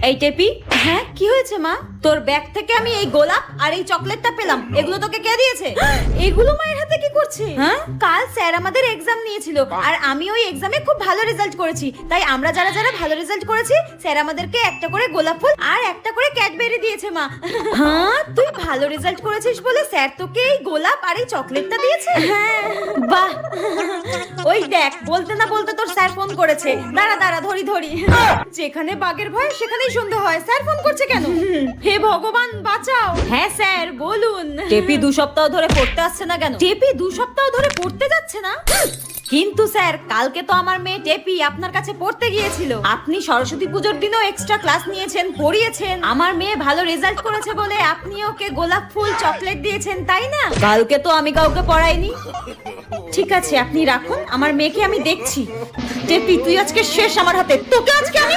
এই টেপি, হ্যাঁ কি হয়েছে মা? তোর ব্যাগ থেকে আমি এই গোলাপ আর এই চকলেটটা পেলাম, এগুলো তোকে কে দিয়েছে? এগুলো মায়ের হাতে কি করছে? হ্যাঁ, কাল স্যার আমাদের এক্সাম নিয়েছিল আর আমি ওই এক্সামে খুব ভালো রেজাল্ট করেছি, তাই আমরা যারা যারা ভালো রেজাল্ট করেছি স্যার আমাদেরকে একটা করে গোলাপ ফুল আর একটা করে ক্যাডবেরি দিয়েছে মা। হ্যাঁ, তুই ভালো রেজাল্ট করেছিস বলে স্যার তোকে এই গোলাপ আর এই চকলেটটা দিয়েছে? হ্যাঁ, বাহ। ওই দেখ, বলতে না বলতে তোর স্যার ফোন করেছে। দাঁড়া দাঁড়া, ধরি ধরি। যেখানে বাঘের ভয় সেখানেই সন্ধ্যা হয়। স্যার ফোন করছে কেন? হে ভগবান বাঁচাও। হ্যাঁ স্যার বলুন। টেপি 2 সপ্তাহ ধরে পড়তে আসছে না কেন? টেপি 2 সপ্তাহ ধরে পড়তে যাচ্ছে না? কিন্তু স্যার, কালকে তো আমার মেয়ে টেপি আপনার কাছে পড়তে গিয়েছিল। আপনি সরস্বতী পুজোর দিনও এক্সট্রা ক্লাস নিয়েছেন, পড়িয়েছেন। আমার মেয়ে ভালো রেজাল্ট করেছে বলে আপনি ওকে গোলাপ ফুল চকলেট দিয়েছেন, তাই না? কালকে তো আমি কাউকে পড়াইনি। ঠিক আছে, আপনি রাখুন, আমার মেয়েকে আমি দেখছি। টেপি তুই আজকে শেষ আমার হাতে, তোকে আজকে আমি